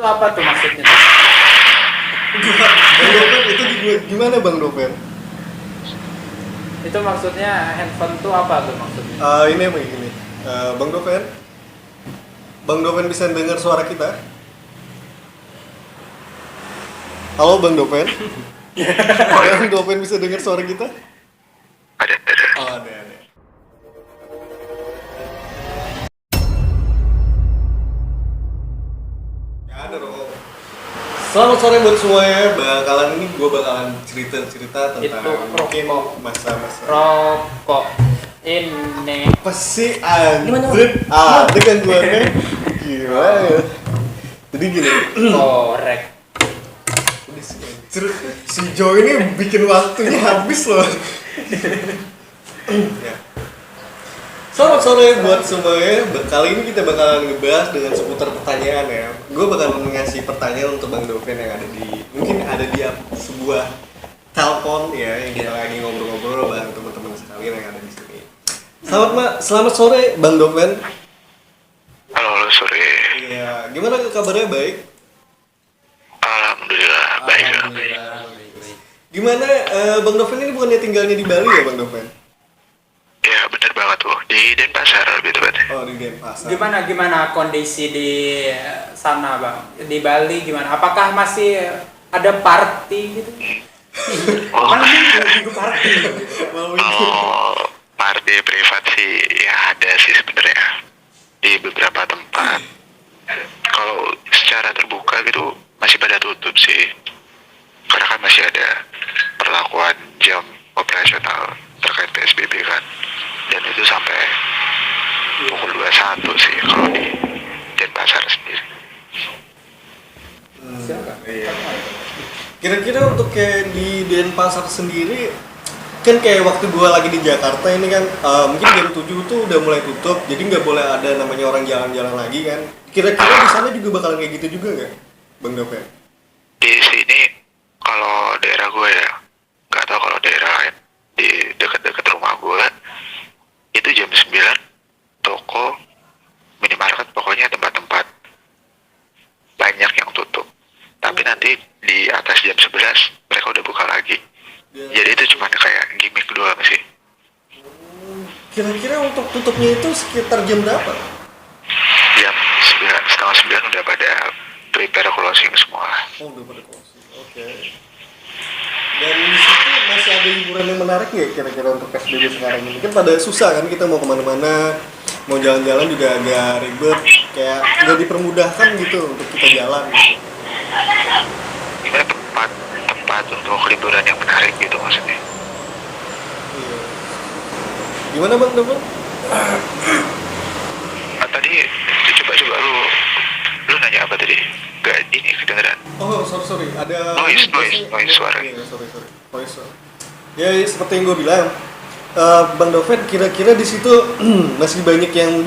Itu apa tuh maksudnya? Bang Doven itu gimana Bang Doven? Itu maksudnya handphone tuh apa tuh maksudnya? Ini apa ini? Bang Doven? Bang Doven bisa dengar suara kita? Halo Bang Doven? Bang Doven bisa dengar suara kita? Ada. Oh, ada. Ya ada dong. Selamat sore buat semuanya. Ini gue bakalan cerita tentang Itu mungkin rokok. masa-masa. Rokok ini. Apa sih anjir? Ada kan gue nih. Gimana ya? Jadi gini. Korek. Si Joe ini bikin waktunya habis loh. Ya. Selamat sore buat semuanya. Kali ini kita bakalan ngebahas dengan seputar pertanyaan ya. Gue bakalan ngasih pertanyaan untuk Bang Doven yang mungkin ada di sebuah telepon ya yang kita lagi ngobrol-ngobrol bareng teman-teman sekalian yang ada di sini. Selamat sore Bang Doven. Halo, sore. Iya, gimana kabarnya? Baik? Alhamdulillah, baik. Gimana Bang Doven ini bukannya tinggalnya di Bali ya Bang Doven? Ya, bener banget tuh. Di Denpasar lebih tepatnya. Oh, di Denpasar. Gimana kondisi di sana, Bang? Di Bali gimana? Apakah masih ada party gitu? Oh. Minggu party. Kalau party privat sih ya ada sih sebenarnya di beberapa tempat. Kalau secara terbuka gitu masih pada tutup sih. Karena kan masih ada perlakuan jam operasional terkait PSBB kan. Dan itu sampai pukul 21 sih kalau di Denpasar sendiri. Iya. Kira-kira untuk kayak di Denpasar sendiri kan kayak waktu gua lagi di Jakarta ini kan mungkin jam 7 tuh udah mulai tutup, jadi nggak boleh ada namanya orang jalan-jalan lagi kan. Kira-kira di sana juga bakalan kayak gitu juga nggak, Bang Doven? Di sini kalau daerah gue ya, nggak tahu kalau daerah lain di dekat-dekat rumah gue itu jam 9 toko, minimarket, pokoknya tempat-tempat banyak yang tutup. Tapi nanti di atas jam 11 mereka udah buka lagi. Jadi itu cuma kayak gimmick doang sih. Kira-kira untuk tutupnya itu sekitar jam berapa? Jam 9, setengah 9 udah pada prepare closing semua. Oh, udah pada closing. Oke. Dan di situ masih ada hiburan yang menarik nggak kira-kira untuk PSBB sekarang ini? Kan pada susah kan kita mau kemana-mana, mau jalan-jalan juga agak ribet, kayak nggak dipermudahkan gitu untuk kita jalan gitu. Ini tempat untuk liburan yang menarik gitu maksudnya. Iya. Gimana Bang Doven? Tadi coba lu nanya apa tadi? Gak ini kedengeran. Oh, sorry. Ada Noise suara. Iya, sorry. Noise. Ya, seperti yang gue bilang, Bang Doven kira-kira di situ masih banyak yang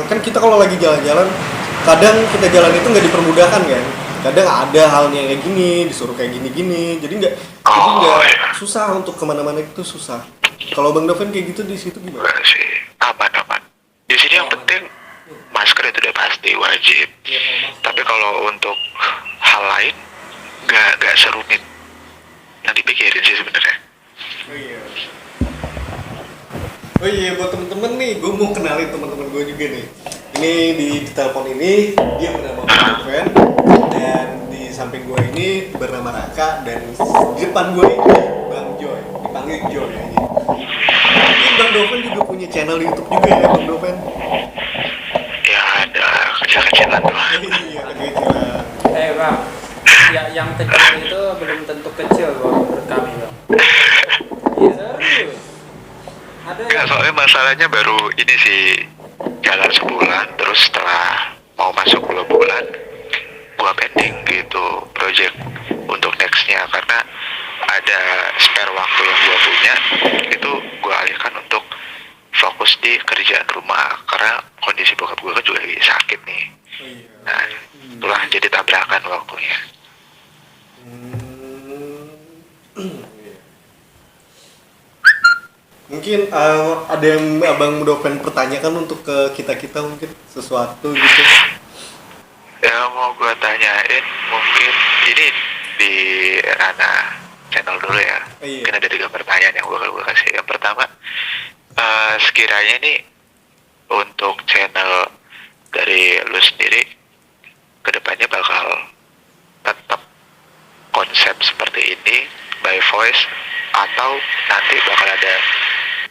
kan kita kalau lagi jalan-jalan, kadang kita jalan itu nggak dipermudahkan kan. Kadang ada halnya kayak gini, disuruh kayak gini-gini, jadi nggak Iya. susah untuk kemana-mana itu susah. Kalau Bang Doven kayak gitu di situ gimana? Enggak sih, aman. Di sini yang penting masker itu udah pasti wajib. Tapi kalau untuk hal lain nggak serumit yang dipikirin sih sebenarnya. Oh iya, buat temen-temen nih, gue mau kenalin temen-temen gue juga nih. Ini di telepon ini dia bernama Bang Doven, dan di samping gue ini bernama Raka, dan di depan gue ini Bang Joy, dipanggil Joy aja. Ini Bang Doven juga punya channel YouTube juga ya Bang Doven? Ya ada kecil-kecilan tuh. Iya, kecilan. Bang. Ya, yang kecil itu belum tentu kecil Bang menurut kami, Bang. Iya, serius. Ada Nggak, soalnya masalahnya baru ini sih jalan sebulan, terus setelah mau masuk 2 bulan gua pending gitu project untuk nextnya karena ada spare waktu yang gua punya itu gua alihkan untuk fokus di kerjaan rumah karena kondisi bokap gua kan juga lagi sakit nih. Nah, itulah jadi tabrakan waktunya. Mungkin ada yang Abang Doven pertanyakan untuk ke kita mungkin sesuatu gitu. Ya mau gua tanyain mungkin ini di ranah channel dulu ya. Iya. Mungkin ada 3 pertanyaan yang gue kasih. Yang pertama, sekiranya nih untuk channel dari lu sendiri kedepannya bakal tetap konsep seperti ini by voice, atau nanti bakal ada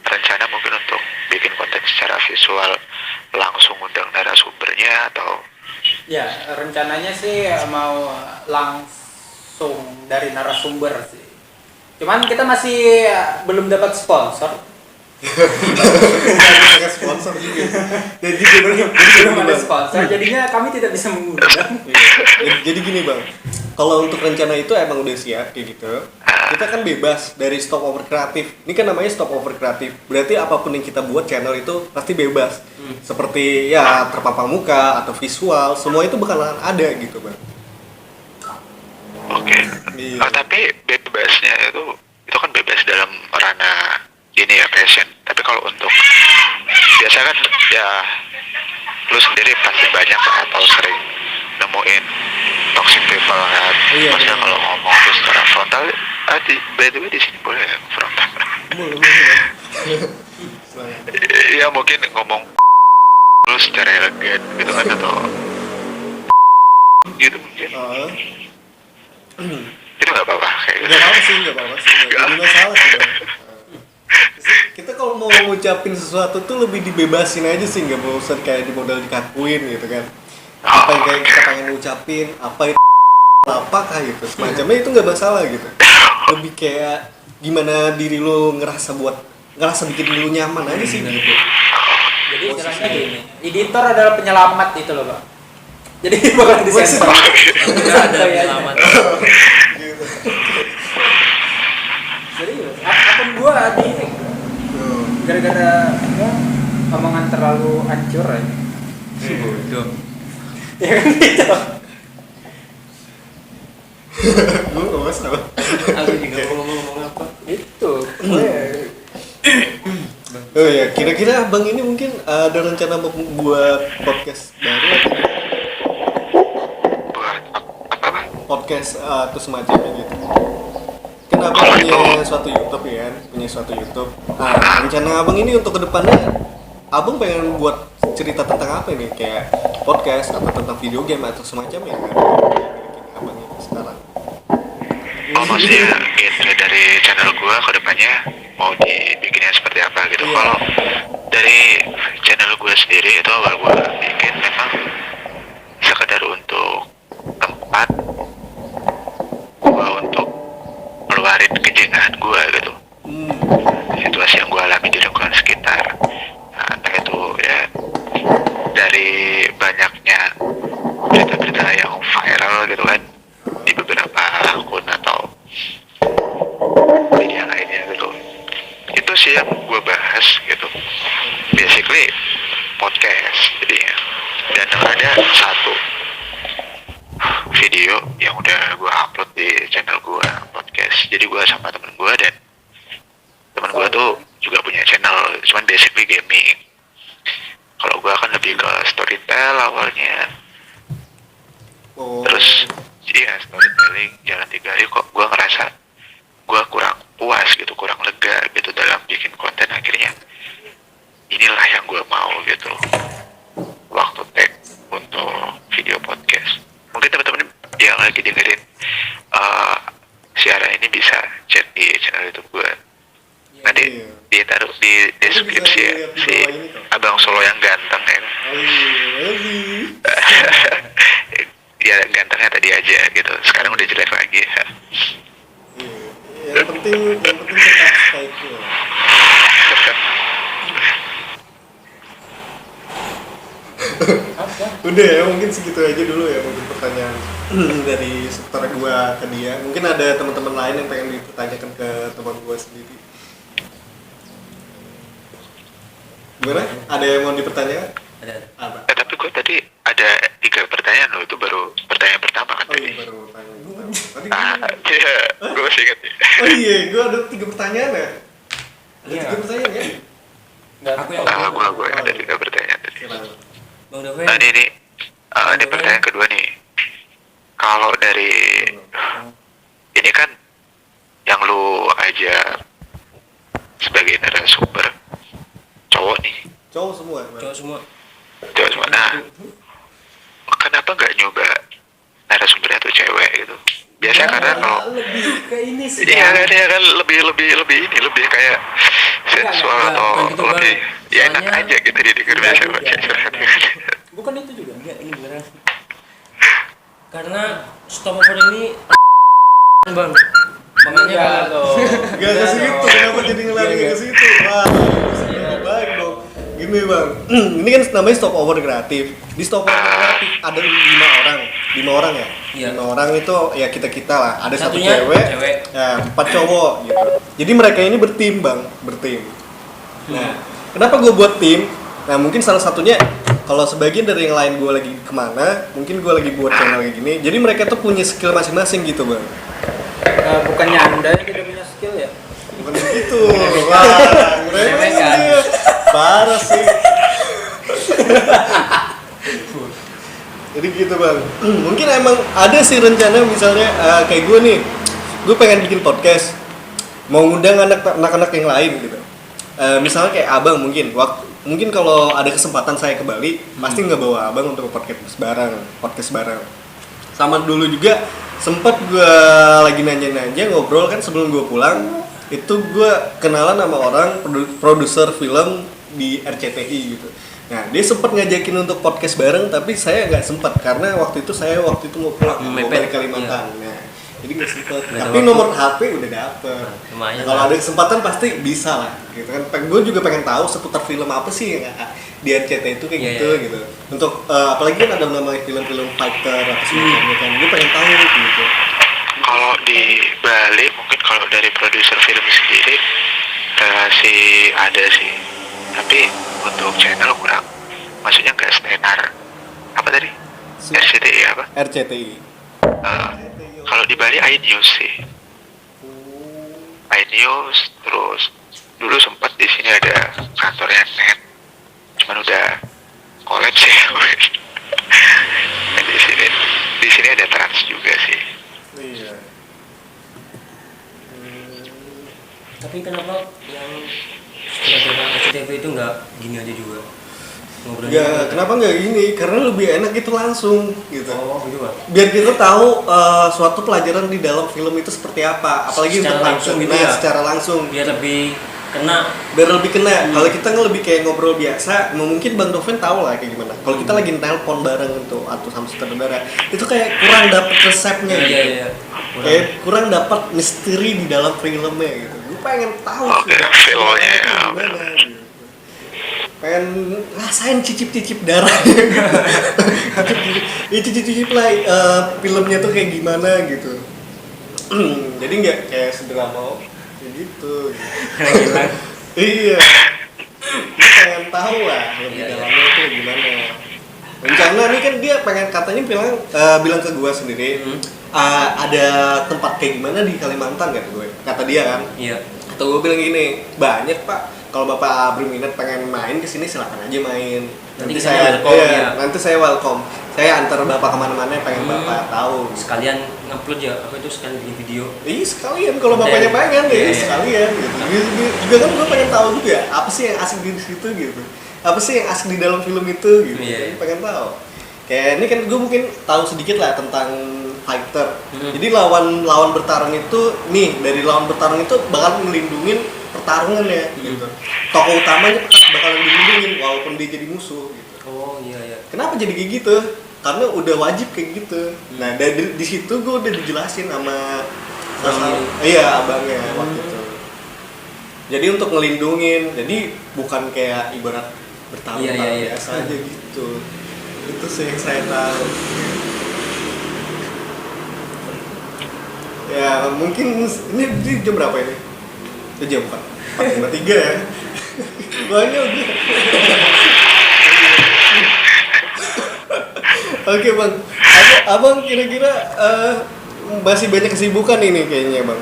rencana mungkin untuk bikin konten secara visual langsung undang narasumbernya, atau Ya, rencananya sih mau langsung dari narasumber sih. Cuman kita masih belum dapat sponsor. Pakai sponsor juga. Jadi Belum ada Bang. sponsor, jadinya kami tidak bisa mengundang. Iya. Jadi gini Bang, kalau untuk rencana itu emang udah siap kayak gitu. Kita kan bebas dari stop over kreatif. Ini kan namanya stop over kreatif. Berarti apapun yang kita buat channel itu pasti bebas. Seperti ya terpampang muka atau visual, semua itu bakalan ada gitu Bang. oke. Iya. Tapi bebasnya itu kan bebas dalam ranah ini ya, passion. Tapi kalau untuk biasa kan ya lu sendiri pasti banyak lah atau sering nemuin toxic people kan. Iya, Maksudnya iya. kalau ngomong terus secara frontal, by the way di sini boleh ya frontal. Iya mungkin ngomong terus secara elegan gitu kan, atau gitu mungkin. Itu nggak apa-apa kayak gitu. Nggak apa-apa sih, nggak jadi masalah sih Bang. Kita kalau mau ngucapin sesuatu tuh lebih dibebasin aja sih, nggak usah kayak di modal dikakuin gitu kan. Apa yang kayak kita pengen ngucapin, apa itu apakah gitu, semacamnya itu nggak masalah gitu. Lebih kayak gimana diri lu ngerasa bikin diri lu nyaman aja sih gitu. Jadi istilahnya gini, editor adalah penyelamat itu loh, Pak. Jadi bakal disensor. Udah ada penyelamat. Gitu. Serius, akun gua di gara-gara ya, omongan terlalu hancur aja. Bodoh. Ya kan gitu. Lu nggak masalah. Aku juga mau ngomong apa? Itu. Gue Oh ya, kira-kira Bang ini mungkin ada rencana mau buat podcast baru atau Buat apa? podcast atau semacamnya gitu. Kenapa punya suatu YouTube ya kan? Punya suatu YouTube. Nah, rencana Abang ini untuk kedepannya, Abang pengen buat cerita tentang apa ini? Kayak podcast atau tentang video game atau semacamnya kan? Abang ini sekarang. Oh maksudnya genre dari channel gua ke depannya mau dibikinnya seperti apa gitu. Iya. Kalau dari channel gua sendiri itu awal gua bikin memang sekedar untuk tempat gua untuk keluarin kejenuhan gua gitu, situasi yang gua alami di lingkungan sekitar. Nah, entah itu ya dari banyaknya berita-berita yang viral gitu kan di beberapa akun atau media lainnya gitu. Itu sih yang gue bahas gitu, basically podcast jadinya. Dan ada satu video yang udah gue upload di channel gue podcast. Jadi gue sama temen gue, dan temen gue tuh juga punya channel, cuman basically gaming. Kalau gue kan lebih ke storytell awalnya, Oh, terus iya storytelling jalan 3 hari kok gue ngerasa gue kurang puas gitu, kurang lega gitu dalam bikin konten. Akhirnya inilah yang gue mau gitu waktu tag untuk video podcast. Mungkin teman-teman yang lagi dengerin siaran ini bisa cek di channel YouTube gue. Nanti Iya. ditaruh di deskripsi ya, lihat di si bawah ini kok. Abang Solo yang ganteng ya. Ya gantengnya tadi aja gitu, sekarang udah jelek lagi. Iya. Yang penting tetap stay cool. Udah ya, mungkin segitu aja dulu ya mungkin pertanyaan dari seputar gua ke dia. Mungkin ada teman-teman lain yang pengen dipertanyakan ke teman gua sendiri. Gimana? Ada yang mau dipertanyakan? Ada. Apa? Tapi gue tadi ada 3 pertanyaan loh, itu baru pertanyaan pertama kan Oh tadi. iya, baru tanya. Tadi Iya, gue masih ingat nih. oh iya, gua ada 3 pertanyaan ya? Ada Iya. 3 pertanyaan ya? nggak Aku yang Gue ada 3 pertanyaan tadi. Kenapa? Bang Doven. Nah ini pertanyaan kedua nih. kalau dari ini kan yang lu aja sebagai narasumber cowok nih, Cowok semua. Bang. Cowok semua. cowok semua. Nah, kenapa nggak nyoba narasumbernya tuh cewek gitu? Biasanya karena kalau lebih ke ini sih. iya Bang. kan, dia kan lebih ini lebih kayak sensual enggak, atau bukan gitu, Bang. lebih ya enak Soalnya- aja gitu didengar Enggak biasa juga, pakai. Bukan itu juga. Enggak, ini beneran. Karena stopover ini bang. Makanya Enggak kalau dong. Gak ke situ, kenapa jadi ngelari ke situ? Wah, baik dong. Gini bang, ini kan namanya stopover kreatif. Di stopover kreatif ada 5 orang ya. Iya. 5 orang itu ya kita lah. Ada satu Satunya cewek, cewek. ya 4 cowok gitu. Jadi mereka ini bertim bang, bertim. Nah, kenapa gue buat tim? Nah mungkin salah satunya kalau sebagian dari yang lain gue lagi kemana, mungkin gue lagi buat channel kayak gini. Jadi mereka tuh punya skill masing-masing gitu bang. Bukannya Anda yang tidak punya skill ya? Bukan begitu. Wah, Meremehkan. dia. Parah sih. Jadi gitu bang. Mungkin emang ada sih rencana misalnya kayak gue nih, gue pengen bikin podcast, mau ngundang anak-anak yang lain gitu. Misalnya kayak abang mungkin kalau ada kesempatan saya ke Bali, pasti nggak bawa abang untuk podcast bareng. Sama dulu juga sempat gue lagi nanya-nanya ngobrol kan sebelum gue pulang, itu gue kenalan sama orang produser film di RCTI gitu. Nah dia sempat ngajakin untuk podcast bareng, tapi saya nggak sempat karena waktu itu mau pulang mau Mepet, balik Kalimantan. Nah jadi nggak sempat. Nggak ada Tapi waktu. nomor HP udah dapet. Lumayan Nah, kalau lah. ada kesempatan pasti bisa lah gitu kan. Gue juga pengen tahu seputar film apa sih yang di RCTI itu kayak Iya, gitu iya. gitu. Untuk apalagi kan ada namanya film-film fighter atau semacamnya kan. Gue pengen tahu gitu. Kalau di Bali mungkin kalau dari produser film sendiri relasi ada sih, tapi untuk channel kurang, maksudnya nggak setenar apa tadi RCTI apa? RCTI. Kalau di Bali iNews sih, iNews, terus dulu sempat di sini ada kantornya Net, cuman udah kolaps ya. Nah, di sini ada Trans juga sih. Iya. Tapi kenapa yang sutradara SCTV itu nggak gini aja juga ngobrolnya? Ya, kenapa nggak gini? Karena lebih enak itu langsung gitu. Oh gitu bang. Biar kita tahu suatu pelajaran di dalam film itu seperti apa, apalagi Secara untuk langsung gitu nah, ya? secara langsung. Biar lebih kena. Biar lebih kena. Kalau kita lebih kayak ngobrol biasa, mungkin Bang Doven tahu lah kayak gimana. Kalau kita lagi nelpon bareng itu atau sama sutradara, itu kayak kurang dapet resepnya gitu. Iya. Kayak kurang dapat misteri di dalam filmnya gitu. Gue pengen tahu Oke, filmnya ya. gimana gitu. Pengen rasain cicip-cicip darah. Ya cicip-cicip lah filmnya tuh kayak gimana gitu. Jadi nggak kayak sedrama kayak gitu. Hilang. Iya. Gue pengen tahu lah lebih Iya, iya. dalamnya tuh gimana. Rencana nih kan dia pengen katanya bilang ke gue sendiri ada tempat kayak gimana di Kalimantan kan gue kata dia kan. Iya. Atau gue bilang gini, banyak pak. Kalau bapak berminat pengen main ke sini silakan aja main. Nanti kita welcome, iya, ya. nanti saya welcome. Saya antar bapak kemana-mana pengen bapak tahu. Sekalian ngupload ya, apa itu sekalian bikin video. Iya sekalian kalau bapaknya pengen Iya, ya iya. sekalian gitu. Juga kan gue pengen tahu juga apa sih yang asik di situ gitu. Apa sih yang asik di dalam film itu gitu. Iya. Jadi pengen tahu. Kayak ini kan gue mungkin tahu sedikit lah tentang fighter. Jadi lawan bertarung itu nih dari lawan bertarung itu bakal melindungin pertarungan ya gitu. Tokoh utamanya bakalan dilindungin walaupun dia jadi musuh gitu. Oh iya. Kenapa jadi kayak gitu? Karena udah wajib kayak gitu. Nah, dari di situ gue udah dijelasin sama iya abangnya waktu itu. Jadi untuk ngelindungin, jadi bukan kayak ibarat bertarung Iya. biasa aja gitu. Itu sih yang saya tahu. Ya mungkin ini jam berapa ini? Itu jam 4:53 ya. Banyak udah. Oke bang, abang kira-kira masih banyak kesibukan ini kayaknya bang.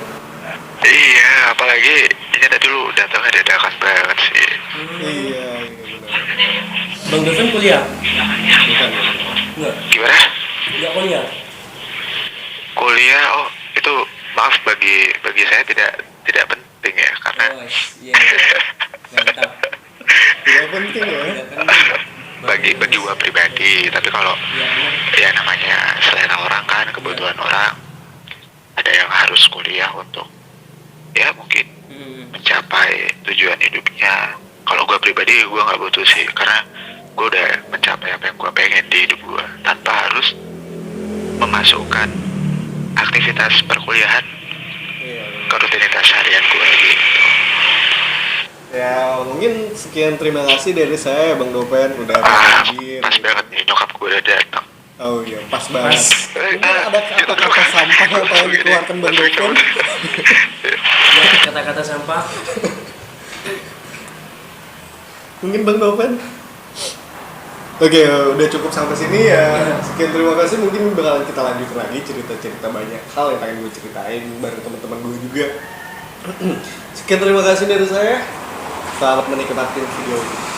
Iya, apalagi ini tadi lu datangnya dadakan banget sih. Iya, benar. Bang Doven kuliah? Bukan. Enggak. Gimana? Enggak kuliah. bagi saya tidak penting ya, karena Oh, iya, iya. Mantap. Tidak penting ya. Tidak penting. bagi gua pribadi. Tapi kalau Iya, benar. ya namanya selera orang kan, kebutuhan orang, ada yang harus kuliah untuk ya mungkin mencapai tujuan hidupnya. Kalau gue pribadi gue nggak butuh sih, karena gue udah mencapai apa yang gue pengen di hidup gue tanpa harus memasukkan aktivitas perkuliahan Iya. ke rutinitas harian gue gitu. Ya mungkin sekian, terima kasih dari saya Bang Dopen udah hadir. Pas banget nih nyokap gue udah datang. Oh iya, pas banget. Pas. Mungkin ada kata-kata sampah apa yang dikeluarkan Bang Dopen? Ya, kata-kata sampah. Mungkin Bang Dopen. Oke, udah cukup sampai sini ya. Sekian, terima kasih. Mungkin bakalan kita lanjut lagi cerita-cerita banyak hal yang pengen gue ceritain bareng teman-teman gue juga. Sekian, terima kasih dari saya. Selamat menikmati video ini.